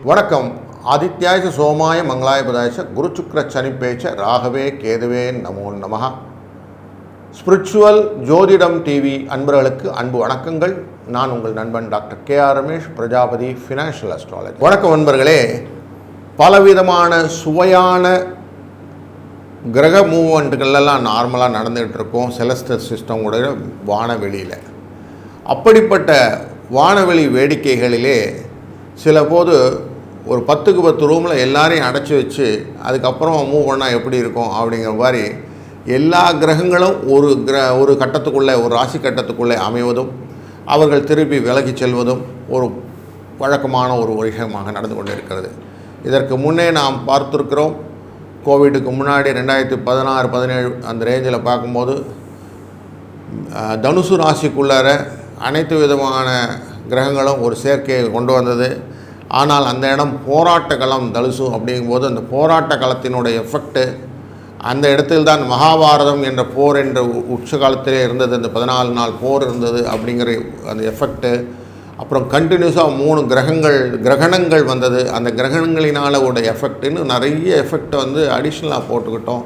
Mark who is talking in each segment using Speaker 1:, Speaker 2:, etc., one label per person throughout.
Speaker 1: வணக்கம். ஆதித்யாய சோமாய மங்களாய புதாய குரு சுக்கிர சனி பேச்ச ராகவே கேதுவே நமோ நமஹ. ஸ்பிரிச்சுவல் ஜோதிடம் டிவி அன்பர்களுக்கு அன்பு வணக்கங்கள். நான் உங்கள் நண்பன் doctor K.R. Ramesh, Prajapati financial astrology. வணக்கம் நண்பர்களே. பலவிதமான சுவையான கிரக மூவ்மெண்ட்டுகளெல்லாம் நார்மலாக நடந்துகிட்டு இருக்கோம் செலஸ்டல் சிஸ்டம் உடைய வானவெளியில். அப்படிப்பட்ட வானவெளி வேடிக்கைகளிலே சில போது ஒரு 10க்கு 10 ரூமில் எல்லாரையும் அடைச்சி வச்சு அதுக்கப்புறம் மூவ் பண்ணால் எப்படி இருக்கும் அப்படிங்கிற மாதிரி எல்லா கிரகங்களும் ஒரு கட்டத்துக்குள்ளே, ஒரு ராசி கட்டத்துக்குள்ளே அமைவதும் அவர்கள் திருப்பி விலகி செல்வதும் ஒரு வழக்கமான ஒரு விஷயமாக நடந்து கொண்டு இருக்கிறது. இதற்கு முன்னே நாம் பார்த்துருக்கிறோம். கோவிடுக்கு முன்னாடி 2016-17 அந்த ரேஞ்சில் பார்க்கும்போது தனுசு ராசிக்குள்ளார அனைத்து விதமான கிரகங்களும் ஒரு சேர்க்கையை கொண்டு வந்தது. ஆனால் அந்த இடம் போராட்ட களம் தனுசு அப்படிங்கும்போது அந்த போராட்ட களத்தினுடைய எஃபெக்ட்டு அந்த இடத்தில் தான் மகாபாரதம் என்ற போர் என்ற உச்ச காலத்திலே இருந்தது. அந்த 14 நாள் போர் இருந்தது அப்படிங்கிற அந்த எஃபெக்ட்டு. அப்புறம் கண்டினியூஸாக 3 கிரகணங்கள் வந்தது. அந்த கிரகணங்களினால் உடைய எஃபெக்ட்டுன்னு நிறைய எஃபெக்டை வந்து அடிஷ்னலாக போட்டுக்கிட்டோம்.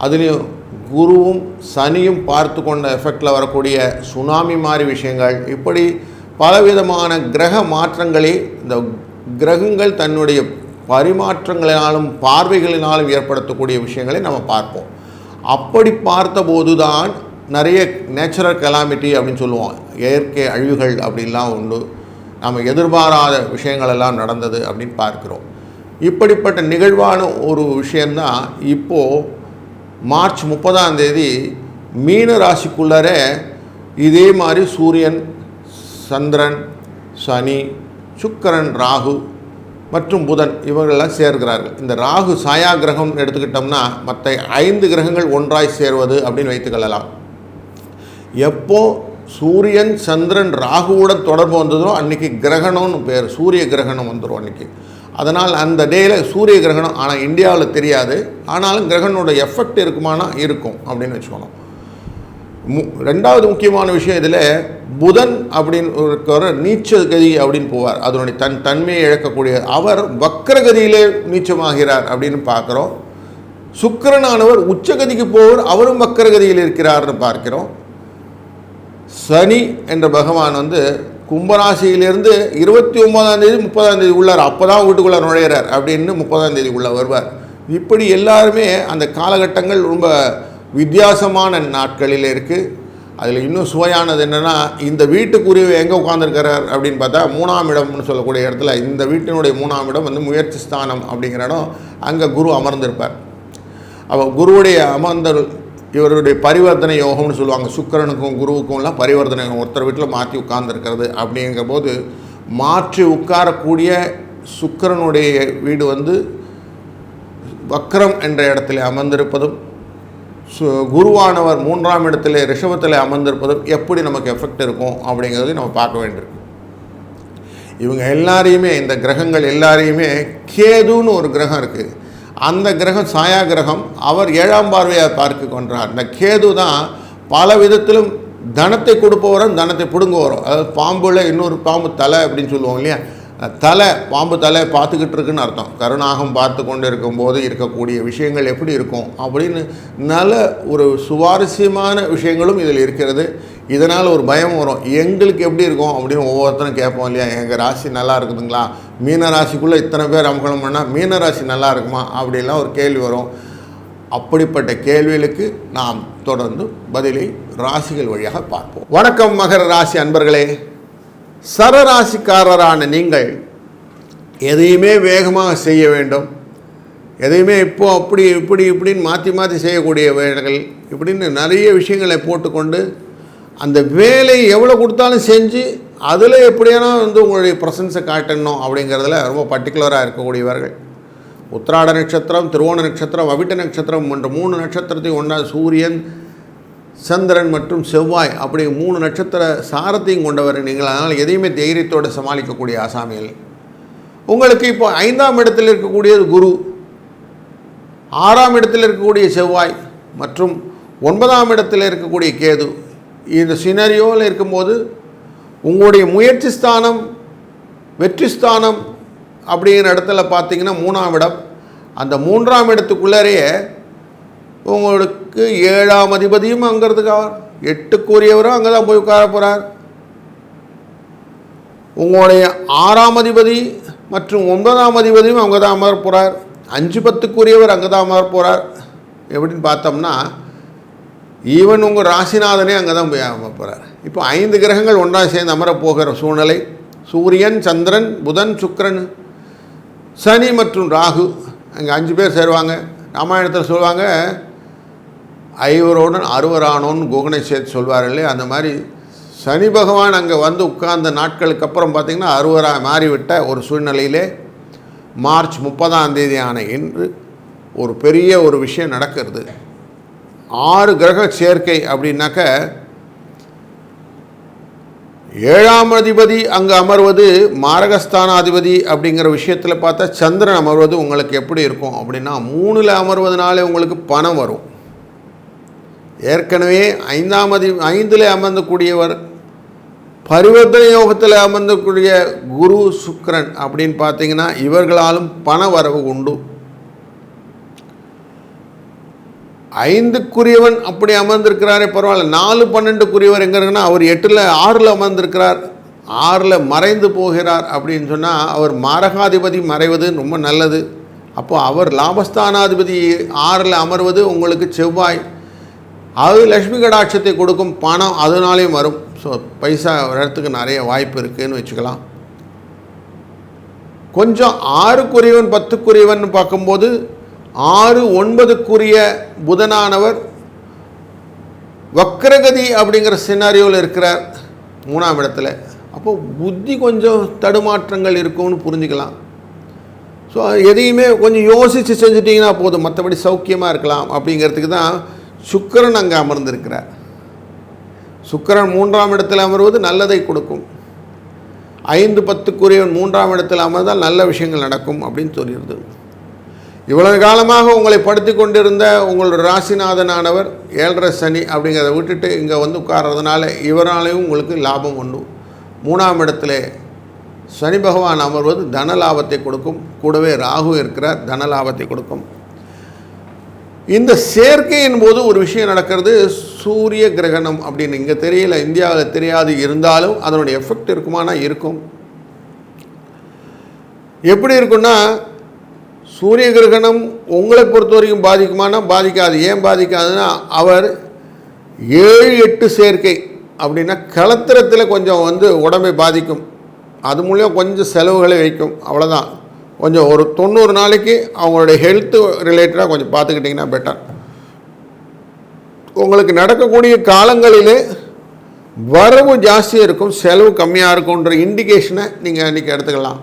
Speaker 1: அதுலேயும் குருவும் சனியும் பார்த்து கொண்ட எஃபெக்டில் வரக்கூடிய சுனாமி மாதிரி விஷயங்கள், இப்படி பலவிதமான கிரக மாற்றங்களே இந்த கிரகங்கள் தன்னுடைய பரிமாற்றங்களினாலும் பார்வைகளினாலும் ஏற்படுத்தக்கூடிய விஷயங்களை நம்ம பார்ப்போம். அப்படி பார்த்தபோது தான் நிறைய நேச்சுரல் கெலாமிட்டி அப்படின்னு சொல்லுவோம், இயற்கை அழிவுகள் அப்படின்லாம் உண்டு. நம்ம எதிர்பாராத விஷயங்கள் எல்லாம் நடந்தது அப்படின்னு பார்க்குறோம். இப்படிப்பட்ட நிகழ்வான ஒரு விஷயந்தான் இப்போது மார்ச் 30ஆம் தேதி மீன ராசிக்குள்ளரே இதே மாதிரி சூரியன், சந்திரன், சனி, சுக்கிரன், ராகு மற்றும் புதன் இவர்களெல்லாம் சேர்கிறார்கள். இந்த ராகு சாயா கிரகம் எடுத்துக்கிட்டோம்னா மற்ற 5 கிரகங்கள் ஒன்றாய் சேர்வது அப்படின்னு வைத்துக்கொள்ளலாம். எப்போ சூரியன், சந்திரன், ராகுவுடன் தொடர்பு வந்ததோ அன்றைக்கி கிரகணம்னு பேர், சூரிய கிரகணம் வந்துடும் அன்றைக்கி. அதனால் அந்த டேயில் சூரிய கிரகணம். ஆனால் இந்தியாவில் தெரியாது. ஆனாலும் கிரகணோட எஃபெக்ட் இருக்குமானா இருக்கும் அப்படின்னு வச்சுக்கணும். ரெண்டாவது முக்கியமான விஷயம், இதில் புதன் அப்படின்னு இருக்கிற நீச்சகதி அப்படின்னு போவார். அதனுடைய தன்மையை இழக்கக்கூடிய அவர் வக்கரகதியிலே நீச்சமாகிறார் அப்படின்னு பார்க்குறோம். சுக்கிரனானவர் உச்சகதிக்கு போவர், அவரும் வக்கரகதியில் இருக்கிறார்னு பார்க்கிறோம். சனி என்ற பகவான் வந்து கும்பராசியிலிருந்து 29ஆம் தேதி 30ஆம் தேதி உள்ளார். அப்போ தான் வீட்டுக்குள்ளே நுழையிறார் அப்படின்னு 30ஆம் தேதி உள்ளே வருவார். இப்படி எல்லாருமே அந்த காலகட்டங்கள் ரொம்ப வித்தியாசமான நாட்களில் இருக்குது. அதில் இன்னும் சுவையானது என்னென்னா, இந்த வீட்டுக்குரிய எங்கே உட்காந்துருக்கிறார் அப்படின்னு பார்த்தா 3ஆம் இடம்னு சொல்லக்கூடிய இடத்துல, இந்த வீட்டினுடைய 3ஆம் இடம் வந்து முயற்சி ஸ்தானம் அப்படிங்கிற இடம். அங்கே குரு அமர்ந்திருப்பார். அவள் குருவுடைய அமர்ந்தல் இவருடைய பரிவர்த்தனை யோகம்னு சொல்லுவாங்க. சுக்கிரனுக்கும் குருவுக்கும்லாம் பரிவர்த்தனை யோகம், ஒருத்தர் வீட்டில் மாற்றி உட்கார்ந்துருக்கிறது. அப்படிங்கிற போது மாற்றி உட்காரக்கூடிய சுக்கிரனுடைய வீடு வந்து வக்ரம் என்ற இடத்துல அமர்ந்திருப்பதும், குருவானவர் 3ஆம் இடத்துல ரிஷபத்தில் அமர்ந்திருப்பதும் எப்படி நமக்கு எஃபெக்ட் இருக்கும் அப்படிங்கிறதையும் நம்ம பார்க்க வேண்டியிருக்கு. இவங்க எல்லாரையுமே, இந்த கிரகங்கள் எல்லாரையுமே, கேதுன்னு ஒரு கிரகம் இருக்குது. அந்த கிரகம் சாயா கிரகம், அவர் 7ஆம் பார்வையாக பார்க்க கொண்டார். இந்த கேது தான் பல விதத்திலும் தனத்தை கொடுப்பவரும் தனத்தை பிடுங்குவரும். அதாவது பாம்புல இன்னொரு பாம்பு தலை அப்படின்னு சொல்லுவோம் இல்லையா, தலை, பாம்பு தலை பார்த்துக்கிட்டு இருக்குன்னு அர்த்தம். கருணாகம் பார்த்து கொண்டு இருக்கும்போது இருக்கக்கூடிய விஷயங்கள் எப்படி இருக்கும் அப்படின்னு நல்ல ஒரு சுவாரஸ்யமான விஷயங்களும் இதில் இருக்கிறது. இதனால் ஒரு பயம் வரும், எங்களுக்கு எப்படி இருக்கும் அப்படின்னு ஒவ்வொருத்தரும் கேட்போம் இல்லையா. எங்கள் ராசி நல்லா இருக்குதுங்களா, மீன ராசிக்குள்ளே இத்தனை பேர் அமகலம் பண்ணால் மீன ராசி நல்லா இருக்குமா அப்படின்லாம் ஒரு கேள்வி வரும். அப்படிப்பட்ட கேள்விகளுக்கு நாம் தொடர்ந்து பதிலை ராசிகள் வழியாக பார்ப்போம். வணக்கம் மகர ராசி அன்பர்களே. சரராசிக்காரரான நீங்கள் எதையுமே வேகமாக செய்ய வேண்டும், எதையுமே இப்போது அப்படி இப்படின்னு மாற்றி செய்யக்கூடியவர்கள் இப்படின்னு நிறைய விஷயங்களை போட்டுக்கொண்டு அந்த வேலையை எவ்வளோ கொடுத்தாலும் செஞ்சு அதில் எப்படியானா வந்து உங்களுடைய ப்ரெசன்ஸை காட்டணும் அப்படிங்கிறதுல ரொம்ப பர்டிகுலராக இருக்கக்கூடியவர்கள். உத்திராட நட்சத்திரம், திருவோண நட்சத்திரம், அவிட்ட நட்சத்திரம் என்ற 3 நட்சத்திரத்தையும் ஒன்றா சூரியன், சந்திரன் மற்றும் செவ்வாய் அப்படி 3 நட்சத்திர சாரத்தையும் கொண்டவர் நீங்கள். அதனால் எதையுமே தைரியத்தோடு சமாளிக்கக்கூடிய ஆசாமிகள். உங்களுக்கு இப்போ 5ஆம் இடத்தில் இருக்கக்கூடியது குரு, 6ஆம் இடத்தில் இருக்கக்கூடிய செவ்வாய் மற்றும் 9ஆம் இடத்தில் இருக்கக்கூடிய கேது. இந்த சினரியோவில் இருக்கும்போது உங்களுடைய முயற்சி ஸ்தானம், வெற்றி ஸ்தானம் அப்படிங்கிற இடத்துல பார்த்தீங்கன்னா 3ஆம் இடம். அந்த 3ஆம் இடத்துக்குள்ளேயே உங்களுக்கு 7ஆம் அதிபதியும் அங்கிறதுக்காக 8க்குரியவரும் அங்கே தான் போய் உட்கார போகிறார். உங்களுடைய 6ஆம் அதிபதி மற்றும் 9ஆம் அதிபதியும் அங்கே தான் அமர போகிறார். 5 10க்குரியவர் அங்கே தான் அமர போகிறார். எப்படின்னு பார்த்தோம்னா ஈவன் உங்கள் ராசிநாதனே அங்கே தான் போய் அமர போகிறார். இப்போ 5 கிரகங்கள் ஒன்றாக சேர்ந்து அமர போகிற சூழ்நிலை. சூரியன், சந்திரன், புதன், சுக்கிரன், சனி மற்றும் ராகு அங்கே 5 பேர் சேருவாங்க. ராமாயணத்தில் சொல்லுவாங்க ஐவரோடன் அறுவரானோன்னு குகனை சேர்த்து சொல்வார் இல்லையா, அந்த மாதிரி சனி பகவான் அங்கே வந்து உட்கார்ந்த நாட்களுக்கு அப்புறம் பார்த்திங்கன்னா அறுவராக மாறிவிட்ட ஒரு சூழ்நிலையிலே மார்ச் 30ஆம் தேதி ஆன இன்று ஒரு பெரிய ஒரு விஷயம் நடக்கிறது. 6 கிரக சேர்க்கை அப்படின்னாக்க 7ஆம் அதிபதி அங்கே அமர்வது மாரகஸ்தானாதிபதி அப்படிங்கிற விஷயத்தில் பார்த்தா சந்திரன் அமர்வது உங்களுக்கு எப்படி இருக்கும் அப்படின்னா 3ல் அமர்வதனாலே உங்களுக்கு பணம் வரும். ஏற்கனவே 5ல் அமர்ந்தக்கூடியவர் பரிவர்த்தனை யோகத்தில் அமர்ந்தக்கூடிய குரு சுக்கிரன் அப்படின்னு பார்த்தீங்கன்னா இவர்களாலும் பண வரவு உண்டு. 5க்குரியவன் அப்படி அமர்ந்திருக்கிறாரே பரவாயில்ல. 4 12க்குரியவர் எங்கே இருக்குன்னா அவர் 6ல் அமர்ந்திருக்கிறார். 6ல் மறைந்து போகிறார் அப்படின்னு சொன்னால் அவர் மாரகாதிபதி மறைவது ரொம்ப நல்லது. அப்போது அவர் லாபஸ்தானாதிபதி 6ல் அமர்வது உங்களுக்கு செவ்வாய், அது லக்ஷ்மி கடாட்சத்தை கொடுக்கும். பணம் அதனாலேயும் வரும். ஸோ பைசா வரத்துக்கு நிறைய வாய்ப்பு இருக்குதுன்னு வச்சுக்கலாம். கொஞ்சம் 6க்குரியவன் 10க்குரியவன் பார்க்கும்போது 6 9க்குரிய புதனானவர் வக்ரகதி அப்படிங்கிற சினாரியோவில் இருக்கிறார் 3ஆம் இடத்துல. அப்போது புத்தி கொஞ்சம் தடுமாற்றங்கள் இருக்கும்னு புரிஞ்சுக்கலாம். ஸோ எதையுமே கொஞ்சம் யோசித்து செஞ்சுட்டிங்கன்னா போதும், மற்றபடி சௌக்கியமாக இருக்கலாம் அப்படிங்கிறதுக்கு தான் சுக்கிரன் அங்கே அமர்ந்திருக்கிறார். சுக்கிரன் 3ஆம் இடத்தில் அமர்வது நல்லதை கொடுக்கும். 5 10க்குரியவன் 3ஆம் இடத்தில் அமர்ந்தால் நல்ல விஷயங்கள் நடக்கும் அப்படின்னு சொல்லிடுது. இவ்வளவு காலமாக உங்களை படுத்தி கொண்டிருந்த உங்களோட ராசிநாதனானவர் 7.5 சனி அப்படிங்கிறத விட்டுட்டு இங்கே வந்து உட்கார்றதுனால இவராலையும் உங்களுக்கு லாபம் உண்டு. 3ஆம் இடத்துல சனி பகவான் அமர்வது தன லாபத்தை கொடுக்கும். கூடவே ராகு இருக்கிறார், தன லாபத்தை கொடுக்கும். இந்த சேர்க்கையின் போது ஒரு விஷயம் நடக்கிறது, சூரிய கிரகணம் அப்படின்னு இங்கே தெரியல, இந்தியாவில் தெரியாது, இருந்தாலும் அதனுடைய எஃபெக்ட் இருக்குமானா இருக்கும். எப்படி இருக்குன்னா சூரிய கிரகணம் உங்களை பொறுத்த வரைக்கும் பாதிக்குமானா பாதிக்காது. ஏன் பாதிக்காதுன்னா அவர் 7 8 சேர்க்கை அப்படின்னா களத்திரத்தில் கொஞ்சம் வந்து உடம்பை பாதிக்கும். அது மூலியம் கொஞ்சம் செலவுகளை வைக்கும், அவ்வளோதான். கொஞ்சம் ஒரு 90 நாளைக்கு அவங்களுடைய ஹெல்த்து ரிலேட்டடாக கொஞ்சம் பார்த்துக்கிட்டிங்கன்னா பெட்டர். உங்களுக்கு நடக்கக்கூடிய காலங்களிலே வரவு ஜாஸ்தியாக இருக்கும், செலவு கம்மியாக இருக்கும்ன்ற இண்டிகேஷனை நீங்கள் அன்றைக்கி எடுத்துக்கலாம்.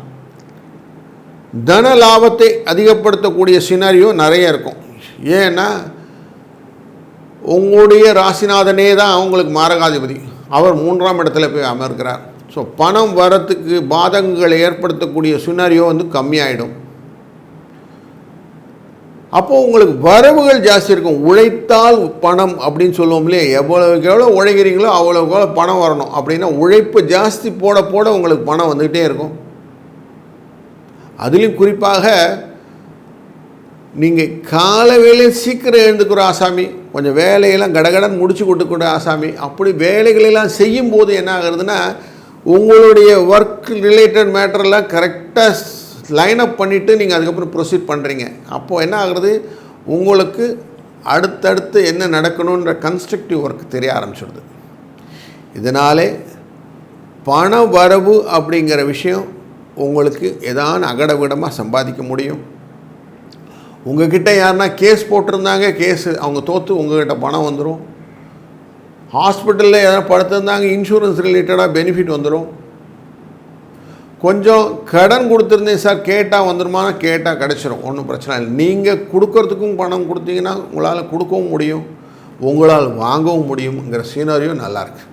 Speaker 1: தன லாபத்தை அதிகப்படுத்தக்கூடிய சினாரியோ நிறைய இருக்கும். ஏன்னா உங்களுடைய ராசிநாதனே தான் அவங்களுக்கு மாரகாதிபதி, அவர் 3ஆம் இடத்துல போய் அமர்கிறார். ஸோ பணம் வரத்துக்கு பாதகங்களை ஏற்படுத்தக்கூடிய சினாரியோ வந்து கம்மியாயிடும். அப்போது உங்களுக்கு வரவுகள் ஜாஸ்தி இருக்கும். உழைத்தால் பணம் அப்படின்னு சொல்லுவோம் இல்லையா, எவ்வளவுக்கு எவ்வளோ உழைக்கிறீங்களோ அவ்வளோக்கு எவ்வளோ பணம் வரணும் அப்படின்னா உழைப்பு ஜாஸ்தி போட போட உங்களுக்கு பணம் வந்துக்கிட்டே இருக்கும். அதுலேயும் குறிப்பாக நீங்கள் கால வேலையில் சீக்கிரம் எழுந்துக்கிற ஆசாமி, கொஞ்சம் வேலையெல்லாம் கடகடன் முடிச்சு கொடுத்துக்கூட ஆசாமி, அப்படி வேலைகளெல்லாம் செய்யும்போது என்ன ஆகுறதுன்னா உங்களுடைய ஒர்க் ரிலேட்டட் மேட்டரெல்லாம் கரெக்டாக லைனப் பண்ணிவிட்டு நீங்கள் அதுக்கப்புறம் ப்ரொசீட் பண்ணுறீங்க. அப்போது என்ன ஆகுறது, உங்களுக்கு அடுத்தடுத்து என்ன நடக்கணுன்ற கன்ஸ்ட்ரக்டிவ் ஒர்க் தெரிய ஆரம்பிச்சிடுது. இதனாலே பண வரவு அப்படிங்கிற விஷயம் உங்களுக்கு ஏதான அகடவிடமாக சம்பாதிக்க முடியும். உங்கள்கிட்ட யாருன்னா கேஸ் போட்டிருந்தாங்க, கேஸு அவங்க தோற்று உங்கள்கிட்ட பணம் வந்துடும். ஹாஸ்பிட்டலில் எதாவது படுத்திருந்தாங்க, இன்சூரன்ஸ் ரிலேட்டடாக பெனிஃபிட் வந்துடும். கொஞ்சம் கடன் கொடுத்துருந்தேன் சார், கேட்டால் வந்துடுமானா கேட்டால் கிடச்சிரும், ஒன்றும் பிரச்சனை இல்லை. நீங்கள் கொடுக்கறதுக்கும் பணம் கொடுத்தீங்கன்னா உங்களால் கொடுக்கவும் முடியும், உங்களால் வாங்கவும் முடியுங்கிற சீனரியோ நல்லாயிருக்கு.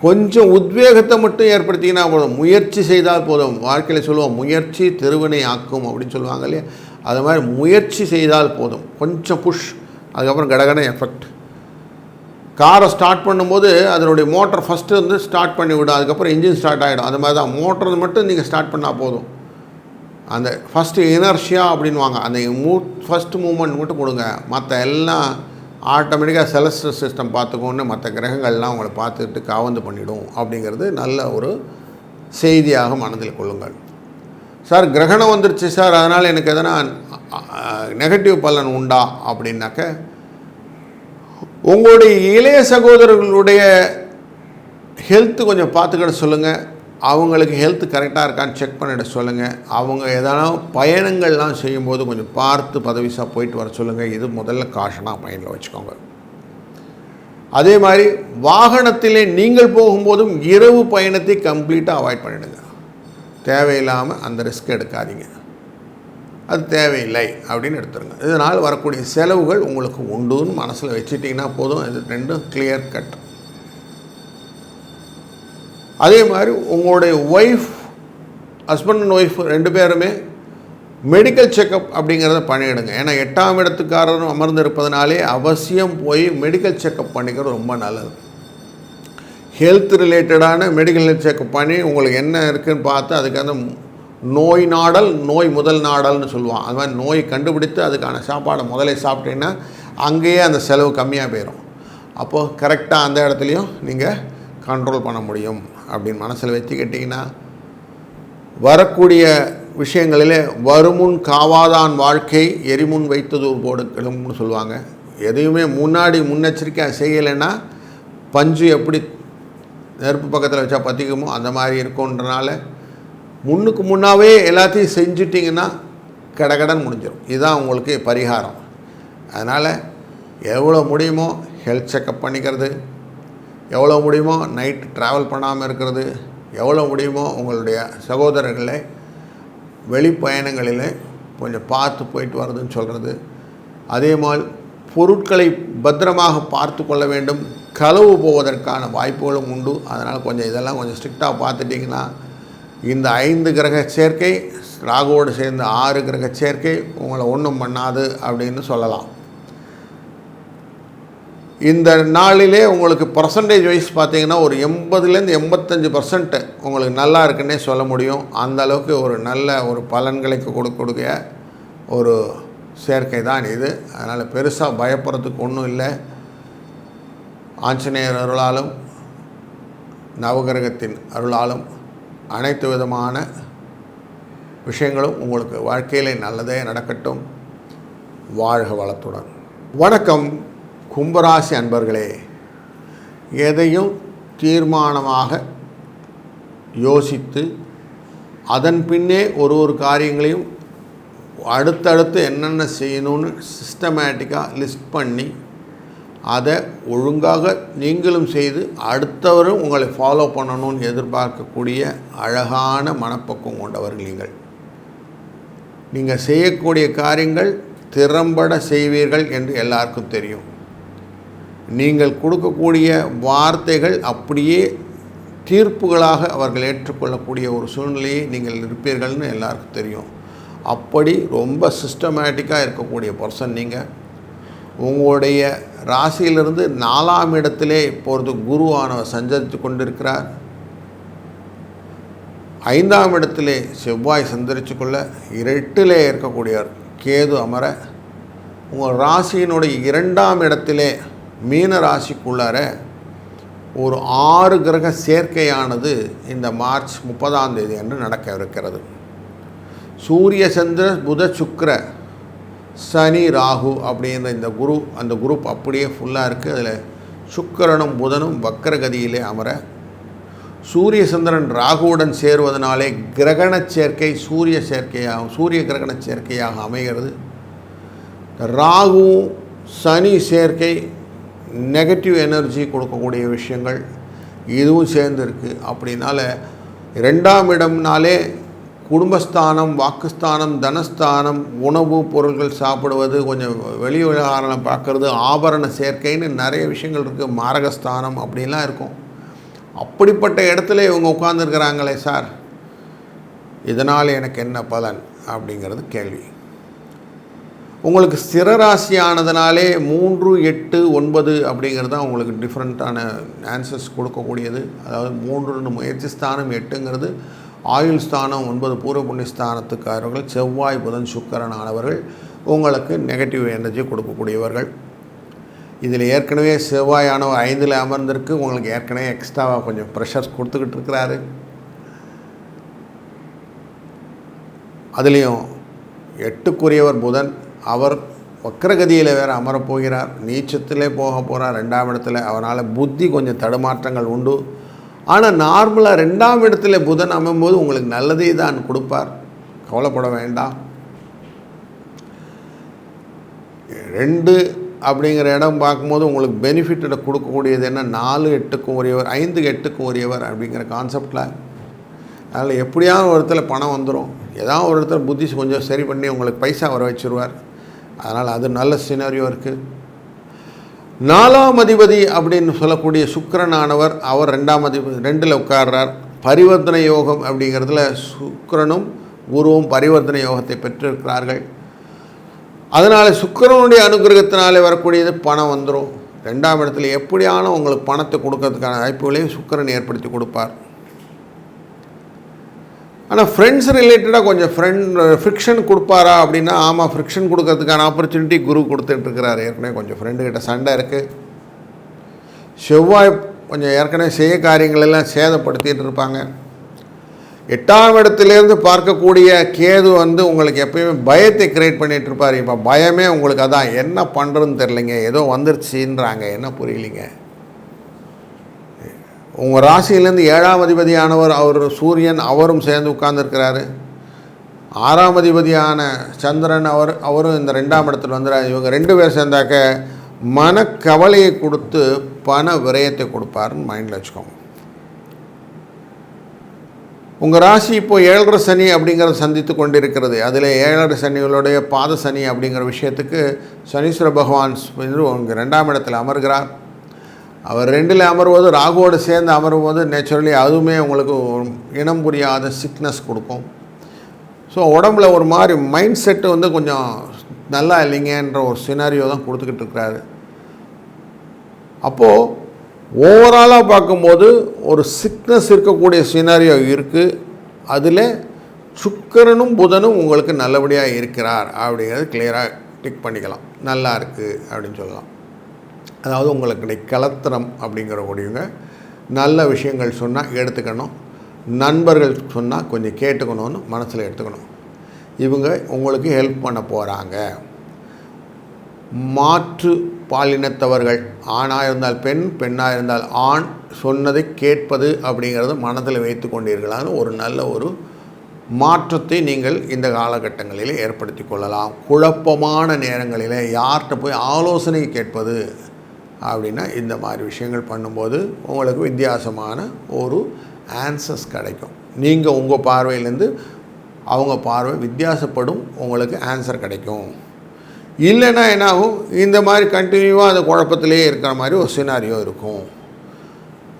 Speaker 1: கொஞ்சம் உத்வேகத்தை மட்டும் ஏற்படுத்திங்கன்னா போதும், முயற்சி செய்தால் போதும். வாழ்க்கையில் சொல்லுவோம் முயற்சி திருவினை ஆக்கும் அப்படின்னு சொல்லுவாங்க இல்லையா, அது மாதிரி முயற்சி செய்தால் போதும். கொஞ்சம் புஷ், அதுக்கப்புறம் கடகட எஃபெக்ட். காரை ஸ்டார்ட் பண்ணும்போது அதனுடைய மோட்டர் ஃபஸ்ட்டு வந்து ஸ்டார்ட் பண்ணி விடும், அதுக்கப்புறம் இன்ஜின் ஸ்டார்ட் ஆகிடும். அது மாதிரி தான் மோட்டர் மட்டும் நீங்கள் ஸ்டார்ட் பண்ணால் போதும். அந்த ஃபஸ்ட்டு இனர்ஷியா அப்படின்வாங்க, அந்த ஃபஸ்ட்டு மூமெண்ட் மட்டும் கொடுங்க, மற்ற எல்லாம் ஆட்டோமேட்டிக்காக செலஸ்டியல் சிஸ்டம் பார்த்துக்கோன்னு மற்ற கிரகங்கள்லாம் உங்களை பார்த்துக்கிட்டு காவந்து பண்ணிடும் அப்படிங்கிறது நல்ல ஒரு செய்தியாக மனதில் கொள்ளுங்கள். சார் கிரகணம் வந்துருச்சு சார், அதனால் எனக்கு எதனா நெகட்டிவ் பலன் உண்டா அப்படின்னாக்க, உங்களுடைய இளைய சகோதரர்களுடைய ஹெல்த்து கொஞ்சம் பார்த்துக்கிட சொல்லுங்கள். அவங்களுக்கு ஹெல்த் கரெக்டாக இருக்கான்னு செக் பண்ணிட சொல்லுங்கள். அவங்க எதனா பயணங்கள்லாம் செய்யும்போது கொஞ்சம் பார்த்து பதவிசாக போயிட்டு வர சொல்லுங்கள். இது முதல்ல காஷனாக மைண்டில் வச்சுக்கோங்க. அதே மாதிரி வாகனத்திலே நீங்கள் போகும்போதும் இரவு பயணத்தை கம்ப்ளீட்டாக அவாய்ட் பண்ணிவிடுங்க. தேவையில்லாமல் அந்த ரிஸ்க் எடுக்காதீங்க, அது தேவையில்லை அப்படின்னு எடுத்துருங்க. இதனால் வரக்கூடிய செலவுகள் உங்களுக்கு உண்டுன்னு மனசில் வச்சுட்டிங்கன்னா போதும். இது ரெண்டும் கிளியர் கட். அதே மாதிரி உங்களுடைய ஒய்ஃப், ஹஸ்பண்ட் அண்ட் ஒய்ஃப் 2 பேருமே மெடிக்கல் செக்கப் அப்படிங்கிறத பண்ணிவிடுங்க. ஏன்னா 8ஆம் இடத்துக்காரரும் அமர்ந்திருப்பதனாலே அவசியம் போய் மெடிக்கல் செக்கப் பண்ணிக்கிறது ரொம்ப நல்லது. ஹெல்த் ரிலேட்டடான மெடிக்கல் செக்கப் பண்ணி உங்களுக்கு என்ன இருக்குதுன்னு பார்த்து அதுக்கான நோய் நாடல், நோய் முதல் நாடல்னு சொல்லுவான். அது மாதிரி நோய் கண்டுபிடித்து அதுக்கான சாப்பாடை முதலே சாப்பிட்டீங்கன்னா அங்கேயே அந்த செலவு கம்மியாக போயிடும். அப்போது கரெக்டாக அந்த இடத்துலையும் நீங்கள் கண்ட்ரோல் பண்ண முடியும் அப்படின்னு மனசில் வச்சுக்கிட்டிங்கன்னா, வரக்கூடிய விஷயங்களிலே வருமுன் காவாதான் வாழ்க்கை எரிமுன் வைத்தது போடு கிளம்புன்னு சொல்லுவாங்க. எதையுமே முன்னாடி முன்னெச்சரிக்கையாக செய்யலைன்னா பஞ்சு எப்படி நெருப்பு பக்கத்தில் வச்சா பற்றிக்குமோ அந்த மாதிரி இருக்குன்றனால முன்னுக்கு முன்னாவே எல்லாத்தையும் செஞ்சுட்டிங்கன்னா கடகடன் முடிஞ்சிடும். இதுதான் உங்களுக்கு பரிகாரம். அதனால் எவ்வளோ முடியுமோ ஹெல்த் செக்கப் பண்ணிக்கிறது, எவ்வளோ முடியுமோ நைட்டு ட்ராவல் பண்ணாமல் இருக்கிறது, எவ்வளோ முடியுமோ உங்களுடைய சகோதரர்களை வெளிப்பயணங்களில் கொஞ்சம் பார்த்து போயிட்டு வருதுன்னு சொல்கிறது. அதே மாதிரி பொருட்களை பத்திரமாக பார்த்து கொள்ள வேண்டும். களவு போவதற்கான வாய்ப்புகளும் உண்டு. அதனால் கொஞ்சம் இதெல்லாம் கொஞ்சம் ஸ்ட்ரிக்டாக பார்த்துட்டிங்கன்னா இந்த 5 கிரக சேர்க்கை ராகுவோடு சேர்ந்த 6 கிரக சேர்க்கை உங்களை ஒன்றும் பண்ணாது அப்படின்னு சொல்லலாம். இந்த நாளிலே உங்களுக்கு பர்சன்டேஜ் வைஸ் பார்த்திங்கன்னா ஒரு 80லேருந்து 85% உங்களுக்கு நல்லா இருக்குன்னே சொல்ல முடியும். அந்த அளவுக்கு ஒரு நல்ல ஒரு பலன்களை கொடுக்க ஒரு சேர்க்கை தான் இது. அதனால் பெருசாக பயப்படுறதுக்கு ஒன்றும் இல்லை. ஆஞ்சநேயர் அருளாலும் நவகிரகத்தின் அருளாலும் அனைத்து விதமான விஷயங்களும் உங்களுக்கு வாழ்க்கையிலே நல்லதே நடக்கட்டும். வாழ்க வளத்துடன். வணக்கம் கும்பராசி அன்பர்களே. எதையும் தீர்மானமாக யோசித்து அதன் பின்னே ஒரு காரியங்களையும் அடுத்தடுத்து என்னென்ன செய்யணும்னு சிஸ்டமேட்டிக்காக லிஸ்ட் பண்ணி அதை ஒழுங்காக நீங்களும் செய்து அடுத்தவரும் உங்களை ஃபாலோ பண்ணணும்னு எதிர்பார்க்கக்கூடிய அழகான மனப்பக்குவம் கொண்டவர்கள் நீங்கள் செய்யக்கூடிய காரியங்கள் திறம்பட செய்வீர்கள் என்று எல்லாருக்கும் தெரியும். நீங்கள் கொடுக்கக்கூடிய வார்த்தைகள் அப்படியே தீர்ப்புகளாக அவர்கள் ஏற்றுக்கொள்ளக்கூடிய ஒரு சூழ்நிலையை நீங்கள் இருப்பீர்கள்னு எல்லாருக்கும் தெரியும். அப்படி ரொம்ப சிஸ்டமேட்டிக்காக இருக்கக்கூடிய பர்சன் நீங்கள். உங்களுடைய ராசியிலிருந்து 4ஆம் இடத்திலே இப்பொழுது குருவானவர் சஞ்சரித்து கொண்டிருக்கிறார். 5ஆம் இடத்திலே செவ்வாய் சந்தரித்து கொள்ள 8லே இருக்கக்கூடியவர் கேது அமர உங்கள் ராசியினுடைய 2ஆம் இடத்திலே மீன ராசிக்குள்ளார ஒரு 6 கிரக சேர்க்கையானது இந்த மார்ச் 30ஆம் தேதி அன்று நடக்க இருக்கிறது. சூரிய சந்திர புத சுக்கிர சனி ராகு அப்படின்ற இந்த அந்த குரூப் அப்படியே ஃபுல்லாக இருக்குது. அதில் சுக்கிரனும் புதனும் வக்கரகதியிலே அமர சூரிய சந்திரன் ராகுவுடன் சேருவதனாலே கிரகண சேர்க்கை சூரிய கிரகண சேர்க்கையாக அமைகிறது. ராகு சனி சேர்க்கை நெகட்டிவ் எனர்ஜி கொடுக்கக்கூடிய விஷயங்கள் இதுவும் சேர்ந்துருக்கு. அப்படின்னால 2ஆம் இடம்னாலே குடும்பஸ்தானம், வாக்குஸ்தானம், தனஸ்தானம், உணவு பொருட்கள் சாப்பிடுவது, கொஞ்சம் வெளி விவகாரம் பார்க்குறது, ஆபரண சேர்க்கைன்னு நிறைய விஷயங்கள் இருக்குது. மாரகஸ்தானம் அப்படின்லாம் இருக்கும். அப்படிப்பட்ட இடத்துல இவங்க உட்கார்ந்துருக்கிறாங்களே சார், இதனால் எனக்கு என்ன பலன் அப்படிங்கிறது கேள்வி. உங்களுக்கு ஸ்திர ராசியானதுனாலே 3, 8, 9 அப்படிங்கிறது தான் உங்களுக்கு டிஃப்ரெண்ட்டான ஆன்சர்ஸ் கொடுக்கக்கூடியது. அதாவது 3 முயற்சி ஸ்தானம், 8ங்கிறது ஆயுள் ஸ்தானம், 9 பூர்வ புண்ணிய ஸ்தானத்துக்காரர்கள், செவ்வாய் புதன் சுக்கிரன் ஆனவர்கள் உங்களுக்கு நெகட்டிவ் எனர்ஜி கொடுக்கக்கூடியவர்கள். இதில் ஏற்கனவே செவ்வாயானவர் 5ல் அமர்ந்திருக்கு, உங்களுக்கு ஏற்கனவே எக்ஸ்ட்ராவாக கொஞ்சம் ப்ரெஷர்ஸ் கொடுத்துக்கிட்டு இருக்கிறாரு. அதுலேயும் 8க்குரியவர் புதன், அவர் வக்ரகதியில் வேறு அமரப்போகிறார், நீச்சத்திலே போக போகிறார் 2ஆம் இடத்துல. அவனால் புத்தி கொஞ்சம் தடுமாற்றங்கள் உண்டு. ஆனால் நார்மலாக 2ஆம் இடத்துல புதன் அமையும்போது உங்களுக்கு நல்லதே தான் கொடுப்பார், கவலைப்பட வேண்டாம். 2 அப்படிங்கிற இடம் பார்க்கும்போது உங்களுக்கு பெனிஃபிட்டை கொடுக்கக்கூடியது என்ன, 4, 8க்கும் உரியவர், 5, 8க்கும் உரியவர் அப்படிங்கிற கான்செப்டில். அதில் எப்படியாவது ஒரு இடத்துல பணம் வந்துடும், ஏதாவது ஒரு இடத்துல புத்தி கொஞ்சம் சரி பண்ணி உங்களுக்கு பைசா வர வச்சுருவார். அதனால் அது நல்ல சினாரியோ இருக்குது. 4ஆம் அதிபதி அப்படின்னு சொல்லக்கூடிய சுக்கிரனானவர் அவர் 2ல் உட்கார்றார். பரிவர்த்தனை யோகம் அப்படிங்கிறதுல சுக்கிரனும் குருவும் பரிவர்த்தனை யோகத்தை பெற்றிருக்கிறார்கள். அதனால் சுக்கிரனுடைய அனுகிரகத்தினாலே வரக்கூடியது பணம் வந்துடும். 2ஆம் இடத்துல எப்படியான உங்களுக்கு பணத்தை கொடுக்கறதுக்கான வாய்ப்புகளையும் சுக்கிரன் ஏற்படுத்தி கொடுப்பார். ஆனால் ஃப்ரெண்ட்ஸ் ரிலேட்டடாக கொஞ்சம் ஃப்ரிக்ஷன் கொடுப்பாரா அப்படின்னா, ஆமாம், ஃப்ரிக்ஷன் கொடுக்கறதுக்கான ஆப்பர்ச்சுனிட்டி குரு கொடுத்துட்ருக்கிறார். ஏற்கனவே கொஞ்சம் ஃப்ரெண்டுக்கிட்ட சண்டை இருக்குது. செவ்வாய் கொஞ்சம் ஏற்கனவே செய்ய காரியங்கள் எல்லாம் சேதப்படுத்திகிட்டு இருப்பாங்க. 8ஆம் இடத்துலேருந்து பார்க்கக்கூடிய கேது உங்களுக்கு எப்பயுமே பயத்தை கிரியேட் பண்ணிகிட்டு இருப்பார். இப்போ பயமே உங்களுக்கு அதான், என்ன பண்ணுறதுன்னு தெரிலிங்க, ஏதோ வந்துருச்சுன்றாங்க, என்ன புரியலிங்க. உங்கள் ராசியிலேருந்து 7ஆம் அதிபதியானவர் அவர் சூரியன், அவரும் சேர்ந்து உட்கார்ந்துருக்கிறாரு. 6ஆம் அதிபதியான சந்திரன் அவரும் இந்த 2ஆம் இடத்துல வந்துடுறாரு. இவங்க 2 பேர் சேர்ந்தாக்க மனக்கவலையை கொடுத்து பண விரயத்தை கொடுப்பாருன்னு மைண்டில் வச்சுக்கோங்க. உங்கள் ராசி இப்போது 7.5 சனி அப்படிங்கிறத சந்தித்து கொண்டிருக்கிறது. அதில் 7.5 சனிகளுடைய பாத சனி அப்படிங்கிற விஷயத்துக்கு சனீஸ்வர பகவான் உங்கள் 2ஆம் இடத்தில் அமர்கிறார். அவர் 2ல் அமர்வது, ராகுவோடு சேர்ந்து அமரும்போது நேச்சுரலி அதுவுமே உங்களுக்கு இனம் புரியாத சிக்னஸ் கொடுக்கும். ஸோ உடம்புல ஒரு மாதிரி மைண்ட் செட்டு கொஞ்சம் நல்லா இல்லைங்கன்ற ஒரு சினாரியோ தான் கொடுத்துக்கிட்டு இருக்கிறாரு. அப்போது ஓவராலாக பார்க்கும்போது ஒரு சிக்னஸ் இருக்கக்கூடிய சினாரியோ இருக்குது. அதில் சுக்கிரனும் புதனும் உங்களுக்கு நல்லபடியாக இருக்கிறார் அப்படிங்கிறது கிளியராக டிக் பண்ணிக்கலாம். நல்லா இருக்குது அப்படின்னு சொல்லலாம். அதாவது உங்களுக்கு கலத்திரம் அப்படிங்கிறக்கூடியவங்க நல்ல விஷயங்கள் சொன்னால் எடுத்துக்கணும், நண்பர்கள் சொன்னால் கொஞ்சம் கேட்டுக்கணும்னு மனசில் எடுத்துக்கணும். இவங்க உங்களுக்கு ஹெல்ப் பண்ண போகிறாங்க. மாற்று பாலினத்தவர்கள், ஆணாக இருந்தால் பெண், பெண்ணாக இருந்தால் ஆண், சொன்னதை கேட்பது அப்படிங்கிறது மனதில் வைத்து கொண்டீர்களான ஒரு நல்ல ஒரு மாற்றத்தை நீங்கள் இந்த காலகட்டங்களில் ஏற்படுத்தி கொள்ளலாம். குழப்பமான நேரங்களில் யார்கிட்ட போய் ஆலோசனை கேட்பது அப்படின்னா இந்த மாதிரி விஷயங்கள் பண்ணும்போது உங்களுக்கு வித்தியாசமான ஒரு ஆன்சர்ஸ் கிடைக்கும். நீங்கள் உங்கள் பார்வையிலேருந்து அவங்க பார்வை வித்தியாசப்படும், உங்களுக்கு ஆன்சர் கிடைக்கும். இல்லைன்னா என்னாகும், இந்த மாதிரி கண்டினியூவாக அந்த குழப்பத்திலே இருக்கிற மாதிரி ஒரு சினாரியோ இருக்கும்.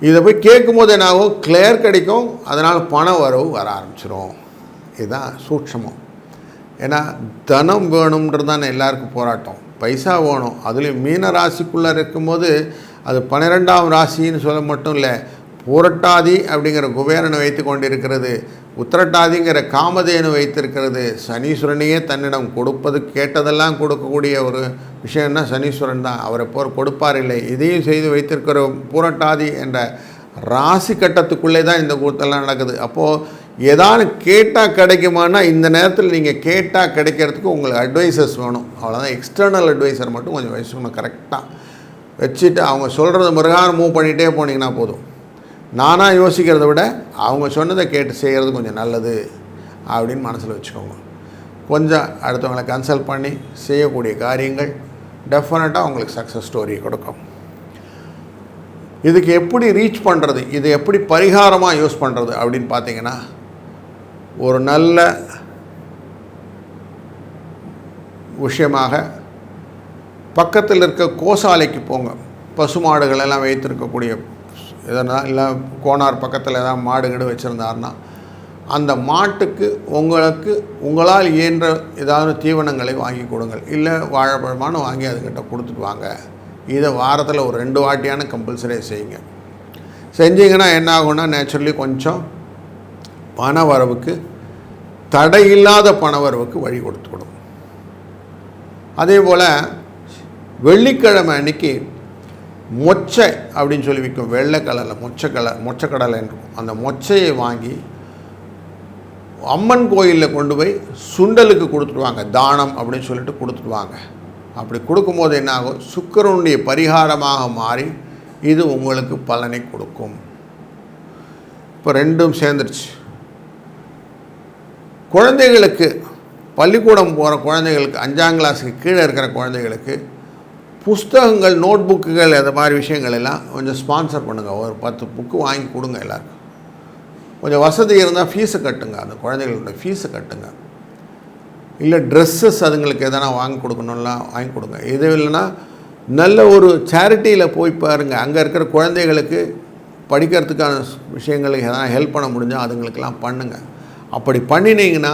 Speaker 1: இதை போய் கேட்கும்போது என்னாகும், கிளியர் கிடைக்கும். அதனால் பண வரவு வர ஆரம்பிச்சிடும். இதுதான் சூட்சமம். ஏன்னா தனம் வேணுன்றது தான் எல்லாருக்கும் போராட்டம், பைசா வேணும். அதுலேயும் மீன ராசிக்குள்ளே இருக்கும்போது அது 12ஆம் ராசின்னு சொல்ல மட்டும் இல்லை, பூரட்டாதி அப்படிங்கிற குபேரனை வைத்து கொண்டிருக்கிறது, உத்திரட்டாதிங்கிற காமதேனு வைத்திருக்கிறது. சனீஸ்வரனையே தன்னிடம் கொடுப்பது கேட்டதெல்லாம் கொடுக்கக்கூடிய ஒரு விஷயம்னா சனீஸ்வரன் தான். அவரை போர் கொடுப்பார் இல்லை. இதையும் செய்து வைத்திருக்கிற பூரட்டாதி என்ற ராசி கட்டத்துக்குள்ளே தான் இந்த கூத்தெல்லாம் நடக்குது. அப்போது ஏதாவது கேட்டால் கிடைக்குமானா இந்த நேரத்தில் நீங்கள் கேட்டால் கிடைக்கிறதுக்கு உங்களுக்கு அட்வைசர்ஸ் வேணும். அவ்வளோதான். எக்ஸ்டர்னல் அட்வைசர் மட்டும் கொஞ்சம் வச்சுக்கணும், கரெக்டாக வச்சுட்டு அவங்க சொல்கிறது பிரகாரம் மூவ் பண்ணிகிட்டே போனீங்கன்னா போதும். நானாக யோசிக்கிறத விட அவங்க சொன்னதை கேட்டு செய்கிறது கொஞ்சம் நல்லது அப்படின்னு மனசில் வச்சுக்கோங்க. கொஞ்சம் அடுத்தவங்களை கன்சல்ட் பண்ணி செய்யக்கூடிய காரியங்கள் டெஃபினட்டாக உங்களுக்கு சக்ஸஸ் ஸ்டோரி கொடுக்கும். இதுக்கு எப்படி ரீச் பண்ணுறது, இது எப்படி பரிகாரமாக யூஸ் பண்ணுறது அப்படின்னு பார்த்தீங்கன்னா, ஒரு நல்ல விஷயமாக பக்கத்தில் இருக்க கோசாலைக்கு போங்க. பசுமாடுகள் எல்லாம் வைத்திருக்கக்கூடிய எதனா இல்லை கோனார் பக்கத்தில் ஏதாவது மாடு கீடு வச்சுருந்தாருன்னா அந்த மாட்டுக்கு உங்களால் இயன்ற ஏதாவது தீவனங்களை வாங்கி கொடுங்கள். இல்லை வாழைப்பழமான வாங்கி அதுக்கிட்ட கொடுத்துட்டு வாங்க. இதை வாரத்தில் ஒரு 2 வாட்டியான கம்பல்சரியாக செய்யுங்க. செஞ்சிங்கன்னா என்ன ஆகும்னா நேச்சுரலி கொஞ்சம் பண வரவுக்கு, தடையில்லாத பண வரவுக்கு வழி கொடுத்துக்கணும். அதே போல் வெள்ளிக்கிழமை அன்றைக்கி மொச்சை அப்படின்னு சொல்லி விற்கும். வெள்ளை கலரில் மொச்சக்கடலை இருக்கும். அந்த மொச்சையை வாங்கி அம்மன் கோயிலில் கொண்டு போய் சுண்டலுக்கு கொடுத்துடுவாங்க. தானம் அப்படின்னு சொல்லிட்டு கொடுத்துடுவாங்க. அப்படி கொடுக்கும்போது என்ன ஆகும், சுக்கிரனுடைய பரிகாரமாக மாறி இது உங்களுக்கு பலனை கொடுக்கும். இப்போ 2ம் சேர்ந்துருச்சு. குழந்தைகளுக்கு, பள்ளிக்கூடம் போகிற குழந்தைகளுக்கு, 5ஆம் கிளாஸுக்கு கீழே இருக்கிற குழந்தைகளுக்கு புஸ்தகங்கள், நோட்புக்குகள், அது மாதிரி விஷயங்கள் எல்லாம் கொஞ்சம் ஸ்பான்சர் பண்ணுங்கள். ஒரு 10 புக்கு வாங்கி கொடுங்க. எல்லாருக்கும் கொஞ்சம் வசதி இருந்தால் ஃபீஸை கட்டுங்க. அந்த குழந்தைகளோட ஃபீஸை கட்டுங்க. இல்லை ட்ரெஸ்ஸஸ் அதுங்களுக்கு எதனா வாங்கி கொடுக்கணும்லாம் வாங்கி கொடுங்க. இது இல்லைன்னா நல்ல ஒரு சேரிட்டியில் போய் பாருங்கள். அங்கே இருக்கிற குழந்தைகளுக்கு படிக்கிறதுக்கான விஷயங்களுக்கு எதனா ஹெல்ப் பண்ண முடிஞ்சால் அதுங்களுக்கெல்லாம் பண்ணுங்கள். அப்படி பண்ணினீங்கன்னா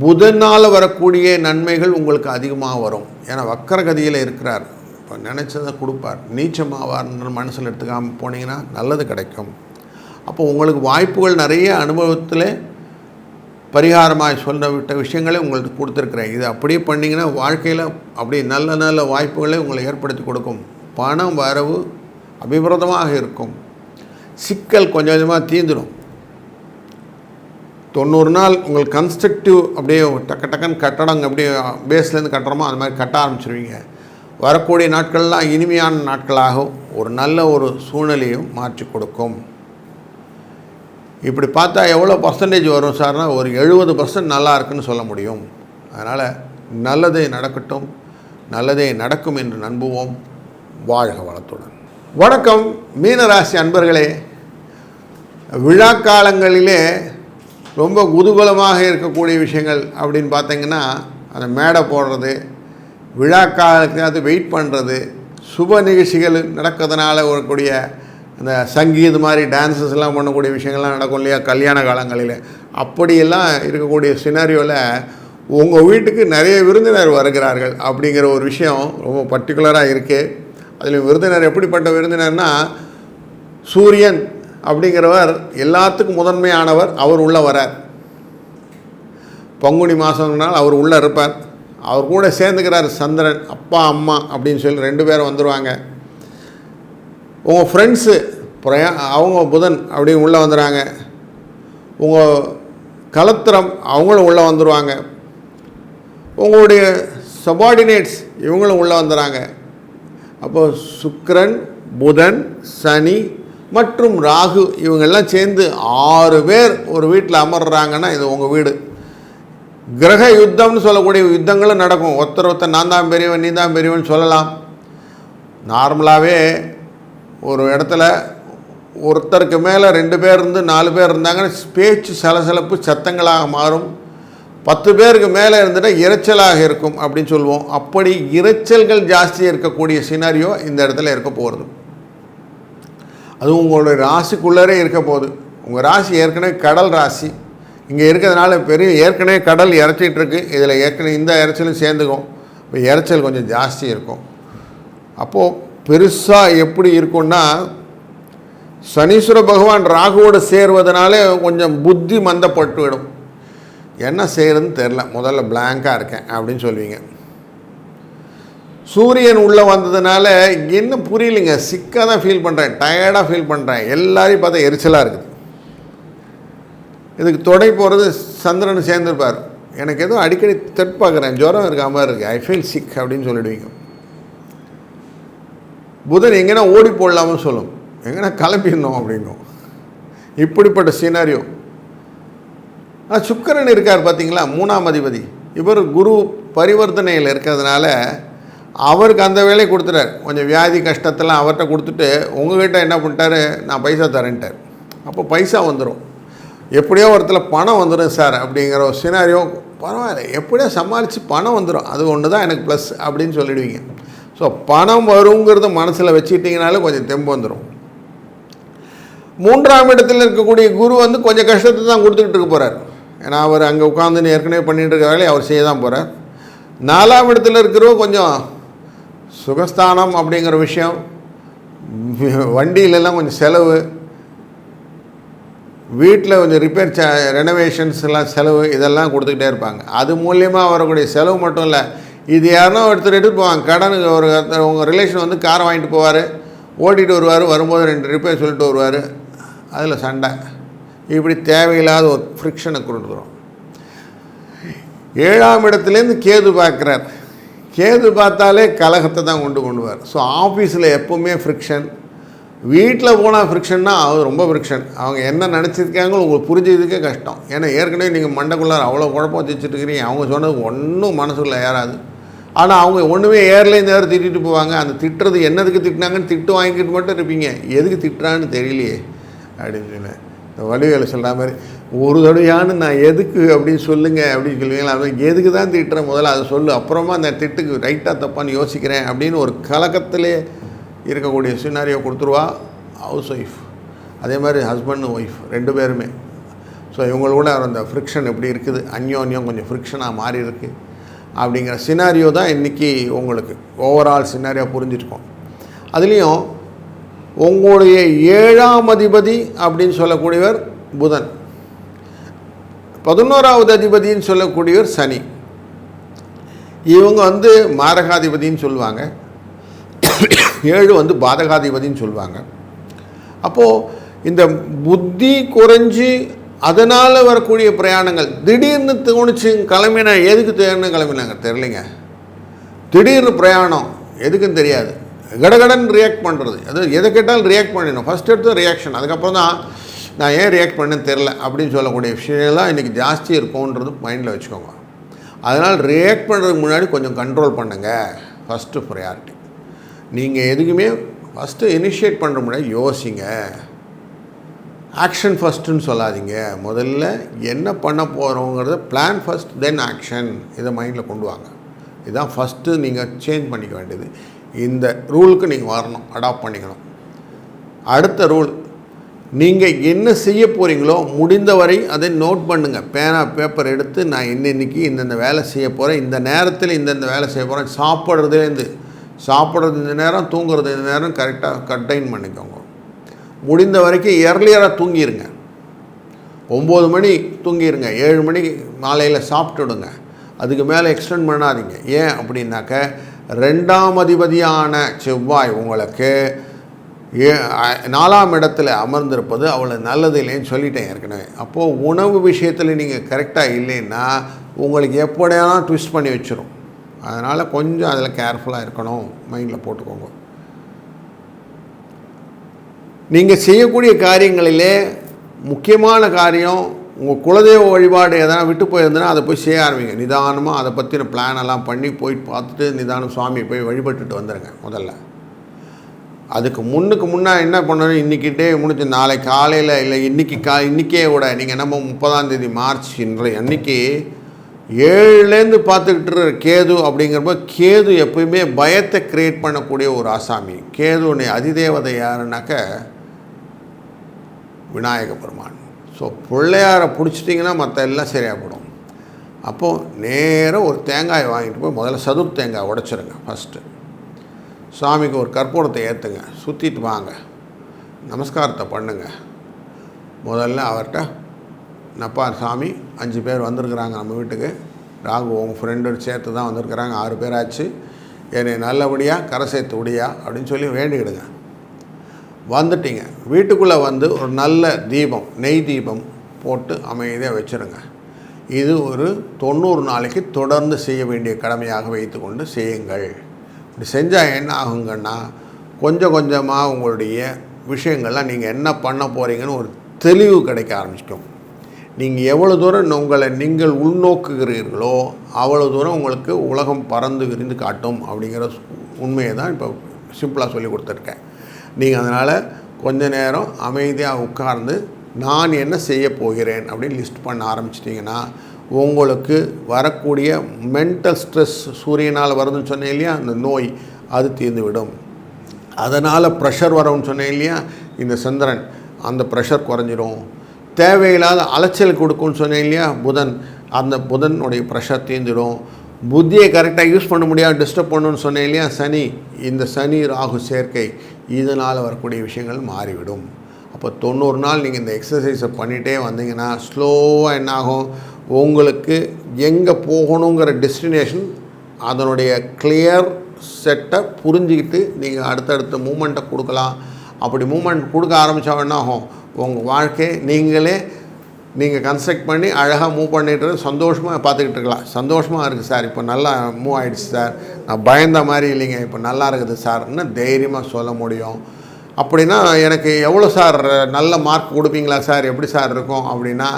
Speaker 1: புதனால் வரக்கூடிய நன்மைகள் உங்களுக்கு அதிகமாக வரும். ஏன்னா வக்கரகதியில் இருக்கிறார். இப்போ நினச்சதை கொடுப்பார். நீச்சமாவார்ன்ற மனசில் எடுத்துக்காமல் போனீங்கன்னா நல்லது கிடைக்கும். அப்போ உங்களுக்கு வாய்ப்புகள் நிறைய அனுபவத்தில் பரிகாரமாக சொல்ல விட்ட விஷயங்களே உங்களுக்கு கொடுத்துருக்குறேன். இது அப்படியே பண்ணிங்கன்னா வாழ்க்கையில் அப்படியே நல்ல நல்ல வாய்ப்புகளை உங்களை ஏற்படுத்தி கொடுக்கும். பணம் வரவு அபிவிரதமாக இருக்கும். சிக்கல் கொஞ்சம் கொஞ்சமாக தீந்துடும். 90 நாள் உங்களுக்கு கன்ஸ்ட்ரக்டிவ் அப்படியே டக்குன்னு கட்டடம் அப்படியே பேஸ்லேருந்து கட்டுறோமோ அது மாதிரி கட்ட ஆரம்பிச்சிருவீங்க. வரக்கூடிய நாட்கள்லாம் இனிமையான நாட்களாகவும் ஒரு நல்ல ஒரு சூழ்நிலையும் மாற்றி கொடுக்கும். இப்படி பார்த்தா எவ்வளோ பர்சன்டேஜ் வரும் சார்னா ஒரு 70% நல்லா இருக்குன்னு சொல்ல முடியும். அதனால் நல்லதே நடக்கட்டும், நல்லதே நடக்கும் என்று நம்புவோம். வாழ்க வளத்துடன். வணக்கம் மீனராசி அன்பர்களே. விழா காலங்களிலே ரொம்ப குதூகலமாக இருக்கக்கூடிய விஷயங்கள் அப்படின்னு பார்த்தீங்கன்னா அந்த மேடை போடுறது, விழா காலத்துக்காக வெயிட் பண்ணுறது, சுப நிகழ்ச்சிகள் நடக்கிறதுனால வரக்கூடிய அந்த சங்கீத மாதிரி டான்ஸஸ்லாம் பண்ணக்கூடிய விஷயங்கள்லாம் நடக்கும் இல்லையா கல்யாண காலங்களில். அப்படியெல்லாம் இருக்கக்கூடிய சினாரியோவில் உங்கள் வீட்டுக்கு நிறைய விருந்தினர் வருகிறார்கள் அப்படிங்கிற ஒரு விஷயம் ரொம்ப பர்டிகுலராக இருக்குது. அதில் விருந்தினர் எப்படிப்பட்ட விருந்தினர்னால், சூரியன் அப்படிங்கிறவர் எல்லாத்துக்கும் முதன்மையானவர். அவர் உள்ளே வரார். பங்குனி மாதம்னால் அவர் உள்ளே இருப்பார். அவர் கூட சேர்ந்துக்கிறார் சந்திரன். அப்பா அம்மா அப்படின்னு சொல்லி 2 பேரும் வந்துடுவாங்க. உங்கள் ஃப்ரெண்ட்ஸு அவங்க புதன் அப்படின்னு உள்ளே வந்துடுறாங்க. உங்கள் கலத்திரம் அவங்களும் உள்ளே வந்துடுவாங்க. உங்களுடைய சபார்டினேட்ஸ் இவங்களும் உள்ளே வந்துடுறாங்க. அப்போது சுக்கிரன், புதன், சனி மற்றும் ராகு இவங்கெல்லாம் சேர்ந்து 6 பேர் ஒரு வீட்டில் அமர்றாங்கன்னா இது உங்கள் வீடு. கிரக யுத்தம்னு சொல்லக்கூடிய யுத்தங்களும் நடக்கும். ஒருத்தர் நான் தான் பெரியவன், நீ தான் பெரியவன் சொல்லலாம். நார்மலாகவே ஒரு இடத்துல ஒருத்தருக்கு மேலே 2 பேர் இருந்து 4 பேர் இருந்தாங்கன்னா பேச்சு சலசலப்பு சத்தங்களாக மாறும். 10 பேருக்கு மேலே இருந்துட்டு இரைச்சலாக இருக்கும் அப்படின்னு சொல்லுவோம். அப்படி இரைச்சல்கள் ஜாஸ்தியாக இருக்கக்கூடிய சினாரியோ இந்த இடத்துல இருக்க போகிறது. அதுவும் உங்களுடைய ராசிக்குள்ளரே இருக்க போகுது. உங்கள் ராசி ஏற்கனவே கடல் ராசி. இங்கே இருக்கிறதுனால பெரிய ஏற்கனவே கடல் இறைச்சிட்ருக்கு. இதில் ஏற்கனவே இந்த இறைச்சலும் சேர்ந்துக்கும். இப்போ இறைச்சல் கொஞ்சம் ஜாஸ்தி இருக்கும். அப்போது பெருசாக எப்படி இருக்குன்னா, சனீஸ்வர பகவான் ராகுவோடு சேர்வதனாலே கொஞ்சம் புத்தி மந்தப்பட்டு விடும். என்ன செய்கிறதுன்னு தெரில, முதல்ல பிளாங்காக இருக்கேன் அப்படின்னு சொல்லுவீங்க. சூரியன் உள்ளே வந்ததுனால என்ன புரியலைங்க, சிக்காக தான் ஃபீல் பண்ணுறேன், டயர்டாக ஃபீல் பண்ணுறேன், எல்லாரையும் பார்த்தா எரிச்சலாக இருக்குது. இதுக்கு தொடை போகிறது சந்திரன் சேர்ந்துருப்பார். எனக்கு எதுவும் அடிக்கடி பார்க்குறேன், ஜுரம் இருக்க மாதிரி இருக்குது, ஐ ஃபீல் சிக் அப்படின்னு சொல்லிடுவீங்க. புதன் எங்கன்னா ஓடி போடலாம்னு சொல்லும், எங்கன்னா கிளம்பிடணும் அப்படிங்கும். இப்படிப்பட்ட சினாரியோ. ஆனால் சுக்கிரன் இருக்கார் பார்த்தீங்களா, 3ஆம் அதிபதி. இவர் குரு பரிவர்த்தனையில் இருக்கிறதுனால அவருக்கு அந்த வேலையை கொடுத்துட்டார். கொஞ்சம் வியாதி கஷ்டத்தெல்லாம் அவர்கிட்ட கொடுத்துட்டு உங்கள்கிட்ட என்ன பண்ணிட்டாரு, நான் பைசா தரேன்ட்டார். அப்போ பைசா வந்துடும், எப்படியோ ஒருத்தர் பணம் வந்துடும் சார் அப்படிங்கிற ஒரு சினாரியோ. பரவாயில்ல, எப்படியோ சமாளித்து பணம் வந்துடும், அது ஒன்று தான் எனக்கு ப்ளஸ் அப்படின்னு சொல்லிடுவீங்க. ஸோ பணம் வருங்கிறத மனசில் வச்சுக்கிட்டிங்கனாலே கொஞ்சம் தெம்பு வந்துடும். மூன்றாம் இடத்தில் இருக்கக்கூடிய குரு வந்து கொஞ்சம் கஷ்டத்தை தான் கொடுத்துக்கிட்டு இருக்க போகிறார். ஏன்னா அவர் அங்கே உட்காந்து ஏற்கனவே பண்ணிகிட்டு இருக்க வேலையை அவர் செய்ய தான் போகிறார். 4ஆம் இடத்தில் இருக்கிறவங்க கொஞ்சம் சுகஸ்தானம் அப்படிங்கிற விஷயம், வண்டியிலெல்லாம் கொஞ்சம் செலவு, வீட்டில் கொஞ்சம் ரிப்பேர் ரெனோவேஷன்ஸ் எல்லாம் செலவு, இதெல்லாம் கொடுத்துக்கிட்டே இருப்பாங்க. அது மூலியமாக வரக்கூடிய செலவு மட்டும் இல்லை, இது யாருன்னா ஒருத்தர் எடுத்துகிட்டு போவாங்க. கடனுக்கு உங்கள் ரிலேஷன் வந்து காரை வாங்கிட்டு போவார், ஓட்டிகிட்டு வருவார், வரும்போது 2 ரிப்பேர் சொல்லிட்டு வருவார், அதில் சண்டை, இப்படி தேவையில்லாத ஒரு ஃப்ரிக்ஷனை கொடுத்துரும். 7ஆம் இடத்துலேருந்து கேது பார்க்குறார். கேது பார்த்தாலே கலகத்தை தான் கொண்டுவார். ஸோ ஆஃபீஸில் எப்போவுமே ஃப்ரிக்ஷன், வீட்டில் போனால் ஃப்ரிக்ஷன்னா அது ரொம்ப ஃப்ரிக்ஷன். அவங்க என்ன நினச்சிருக்காங்களோ உங்களுக்கு புரிஞ்சதுக்கே கஷ்டம். ஏன்னா ஏற்கனவே நீங்கள் மண்டைக்குள்ளார அவ்வளோ குழப்பம் வச்சுட்டு இருக்கிறீங்க. அவங்க சொன்னது ஒன்றும் மனசுக்குள்ளே ஏறாது. ஆனால் அவங்க ஒன்றுமே ஏர்லேருந்து ஏற திட்டிட்டு போவாங்க. அந்த திட்டுறது என்னதுக்கு திட்டினாங்கன்னு திட்டு வாங்கிக்கிட்டு மட்டும் இருப்பீங்க. எதுக்கு திட்டுறான்னு தெரியலையே அப்படின்னு சொல்லி இந்த வடிவேலு சொல்கிற மாதிரி ஒரு தடவையானு நான் எதுக்கு அப்படின்னு சொல்லுங்கள் அப்படின்னு சொல்லுவீங்களா. அது எதுக்கு தான் திட்டுறேன், முதல்ல அதை சொல்லு, அப்புறமா அந்த திட்டுக்கு ரைட்டாக தப்பான்னு யோசிக்கிறேன் அப்படின்னு ஒரு கலக்கத்திலே இருக்கக்கூடிய சினாரியோ கொடுத்துருவா ஹவுஸ் ஒய்ஃப். அதே மாதிரி ஹஸ்பண்ட் ஒய்ஃப் 2 பேருமே. ஸோ இவங்களோட அந்த ஃப்ரிக்ஷன் எப்படி இருக்குது, அந்யோன்யம் கொஞ்சம் ஃப்ரிக்ஷனாக மாறி இருக்குது அப்படிங்கிற சினாரியோ தான் இன்றைக்கி உங்களுக்கு ஓவரால் சினாரியோ புரிஞ்சிருக்கோம். அதுலேயும் உங்களுடைய 7ஆம் அதிபதி அப்படின்னு சொல்லக்கூடியவர் புதன், 11வது அதிபதின்னு சொல்லக்கூடியவர் சனி. இவங்க வந்து மாரகாதிபதின்னு சொல்லுவாங்க, 7 வந்து பாதகாதிபதின்னு சொல்லுவாங்க. அப்போது இந்த புத்தி குறைஞ்சி அதனால் வரக்கூடிய பிரயாணங்கள், திடீர்னு தோணுச்சு கிளம்பினா, எதுக்கு கிளம்பினாங்க தெரியலைங்க. திடீர்னு பிரயாணம் எதுக்குன்னு தெரியாது, கடகடன் ரியாக்ட் பண்ணுறது, அது எதை கேட்டாலும் ரியாக்ட் பண்ணிடணும். ஃபஸ்ட் எடுத்து ரியாக்ஷன், அதுக்கப்புறம் தான் நான் ஏன் ரியாக்ட் பண்ணேன்னு தெரில அப்படின்னு சொல்லக்கூடிய விஷயம்லாம் இன்றைக்கி ஜாஸ்தி இருக்கும்ன்றது மைண்டில் வச்சுக்கோங்க. அதனால் ரியாக்ட் பண்ணுறதுக்கு முன்னாடி கொஞ்சம் கண்ட்ரோல் பண்ணுங்கள். First priority. நீங்கள் எதுக்குமே ஃபஸ்ட்டு இனிஷியேட் பண்ணுற முன்னாடி யோசிங்க. ஆக்ஷன் ஃபஸ்ட்டுன்னு சொல்லாதீங்க. முதல்ல என்ன பண்ண போகிறோங்கிறத பிளான் ஃபஸ்ட், தென் ஆக்ஷன். இதை மைண்டில் கொண்டு வாங்க. இதுதான் ஃபஸ்ட்டு நீங்கள் சேஞ்ச் பண்ணிக்க வேண்டியது. இந்த ரூலுக்கு நீங்கள் வரணும், அடாப்ட் பண்ணிக்கணும். அடுத்த ரூல், நீங்கள் என்ன செய்ய போகிறீங்களோ முடிந்தவரை அதை நோட் பண்ணுங்கள். பேனா பேப்பர் எடுத்து நான் இன்னைக்கு இந்தந்த வேலை செய்ய போகிறேன், இந்த நேரத்தில் இந்தந்த வேலை செய்ய போகிறேன். சாப்பிட்றது இந்த நேரம், தூங்குறது இந்த நேரம் கரெக்டாக கட்டைன் பண்ணிக்கோங்க. முடிந்த வரைக்கும் எர்லியராக தூங்கிடுங்க. 9 மணி தூங்கிடுங்க, 7 மணிக்கு மாலையில் சாப்பிட்டுடுங்க. அதுக்கு மேலே எக்ஸ்டெண்ட் பண்ணாதீங்க. ஏன் அப்படின்னாக்க 2ஆம் அதிபதியான செவ்வாய் உங்களுக்கு 4ஆம் இடத்துல அமர்ந்திருப்பது அவ்வளோ நல்லது இல்லைன்னு சொல்லிட்டேன் ஏற்கனவே. அப்போது உணவு விஷயத்தில் நீங்கள் கரெக்டாக இல்லைன்னா உங்களுக்கு எப்படியாலும் ட்விஸ்ட் பண்ணி வச்சிடும். அதனால் கொஞ்சம் அதில் கேர்ஃபுல்லாக இருக்கணும், மைண்டில் போட்டுக்கோங்க. நீங்கள் செய்யக்கூடிய காரியங்களிலே முக்கியமான காரியம், உங்கள் குலதெய்வ வழிபாடு எதனா விட்டு போயிருந்தனா அதை போய் செய்ய ஆரம்பிங்க. நிதானமாக அதை பற்றின பிளான் எல்லாம் பண்ணி போயிட்டு பார்த்துட்டு நிதானம் சுவாமியை போய் வழிபட்டுட்டு வந்துடுங்க முதல்ல. அதுக்கு முன்னே என்ன பண்ணணும், இன்றைக்கிட்டே முடிஞ்சு நாளை காலையில் இல்லை இன்றைக்கே விட நீங்கள் நம்ம 30ஆம் தேதி மார்ச் இன்றைய அன்றைக்கி 7லேருந்து பார்த்துக்கிட்டு இருக்கிற கேது அப்படிங்கிறப்ப, கேது எப்பயுமே பயத்தை க்ரியேட் பண்ணக்கூடிய ஒரு ஆசாமி. கேதுடைய அதிதேவதை யாருன்னாக்க விநாயக பெருமான். ஸோ பிள்ளையாரை பிடிச்சிட்டிங்கன்னா மற்ற எல்லாம் சரியாக போடும். அப்போது நேராக ஒரு தேங்காயை வாங்கிட்டு போய் முதல்ல சதுர் தேங்காய் உடைச்சிருங்க. ஃபஸ்ட்டு சாமிக்கு ஒரு கற்பூரத்தை ஏற்றுங்க, சுற்றிட்டு வாங்க, நமஸ்காரத்தை பண்ணுங்க. முதல்ல அவர்கிட்ட, நப்பா சாமி 5 பேர் வந்திருக்கிறாங்க நம்ம வீட்டுக்கு, ராகு உங்கள் ஃப்ரெண்டோடு சேர்த்து தான் வந்திருக்கிறாங்க, 6 பேர் ஆச்சு, என்னை நல்லபடியாக கரை சேர்த்து விடியா அப்படின்னு சொல்லி வேண்டிக்கிடுங்க. வந்துட்டீங்க, வீட்டுக்குள்ளே வந்து ஒரு நல்ல தீபம், நெய் தீபம் போட்டு அமைதியாக வச்சுருங்க. இது ஒரு 90 நாளைக்கு தொடர்ந்து செய்ய வேண்டிய கடமையாக வைத்து கொண்டு செய்யுங்கள். இப்படி செஞ்சால் என்ன ஆகுங்கன்னா, கொஞ்சம் கொஞ்சமாக உங்களுடைய விஷயங்கள்லாம் நீங்கள் என்ன பண்ண போகிறீங்கன்னு ஒரு தெளிவு கிடைக்க ஆரம்பிச்சிக்கும். நீங்கள் எவ்வளோ தூரம் நீங்கள் உள்நோக்குகிறீர்களோ அவ்வளோ தூரம் உங்களுக்கு உலகம் பறந்து விரிந்து காட்டும் அப்படிங்கிற உண்மையை தான் இப்போ சிம்பிளாக சொல்லி கொடுத்துருக்கேன். நீங்கள் அதனால் கொஞ்ச நேரம் அமைதியாக உட்கார்ந்து நான் என்ன செய்ய போகிறேன் அப்படின்னு லிஸ்ட் பண்ண ஆரம்பிச்சிட்டிங்கன்னா உங்களுக்கு வரக்கூடிய மென்டல் ஸ்ட்ரெஸ், சூரியனால் வருதுன்னு சொன்னேன் இல்லையா, அந்த நோய் அது தீர்ந்து விடும். அதனால் ப்ரெஷர் வரும்னு சொன்னேன் இல்லையா, இந்த சந்திரன் அந்த ப்ரெஷர் குறைஞ்சிரும். தேவையில்லாத அலைச்சல் கொடுக்கும்னு சொன்னேன் இல்லையா புதன், அந்த புதனுடைய ப்ரெஷர் தீர்ந்துடும். புத்தியை கரெக்டாக யூஸ் பண்ண முடியாது, டிஸ்டர்ப் பண்ணணும்னு சொன்னேன் இல்லையா சனி, இந்த சனி ராகு சேர்க்கை இதனால் வரக்கூடிய விஷயங்கள் மாறிவிடும். அப்போ 90 நாள் நீங்கள் இந்த எக்ஸசைஸை பண்ணிகிட்டே வந்தீங்கன்னா ஸ்லோவாக என்னாகும், உங்களுக்கு எங்கே போகணுங்கிற டெஸ்டினேஷன் அதனுடைய கிளியர் செட்டை புரிஞ்சுக்கிட்டு நீங்கள் அடுத்தடுத்த மூமெண்ட்டை கொடுக்கலாம். அப்படி மூமெண்ட் கொடுக்க ஆரம்பித்தா என்னாகும், உங்கள் வாழ்க்கை நீங்கள் கன்ஸ்ட்ரக்ட் பண்ணி அழகாக மூவ் பண்ணிட்டு சந்தோஷமாக பார்த்துக்கிட்டு இருக்கலாம். சந்தோஷமாக இருக்குது சார், இப்போ நல்லா மூவ் ஆகிடுச்சு சார், நான் பயந்த மாதிரி இல்லைங்க, இப்போ நல்லா இருக்குது சார்ன்னு தைரியமாக சொல்ல முடியும். அப்படின்னா எனக்கு எவ்வளோ சார் நல்ல மார்க் கொடுப்பீங்களா சார், எப்படி சார் இருக்கும் அப்படின்னா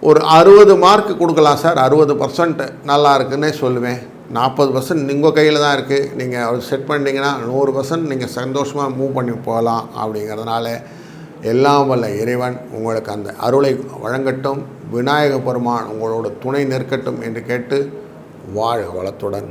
Speaker 1: ஒரு 60 மார்க் கொடுக்கலாம் சார், 60% நல்லா இருக்குன்னே சொல்லுவேன். 40% உங்கள் கையில் தான் இருக்குது. நீங்கள் செட் பண்ணிங்கன்னா 100% நீங்கள் சந்தோஷமாக மூவ் பண்ணி போகலாம். அப்படிங்கிறதுனால எல்லாம் வல்ல இறைவன் உங்களுக்கு அந்த அருளை வழங்கட்டும், விநாயக பெருமான் உங்களோட துணை நிற்கட்டும் என்று கேட்டு வாழ்க வளத்துடன்.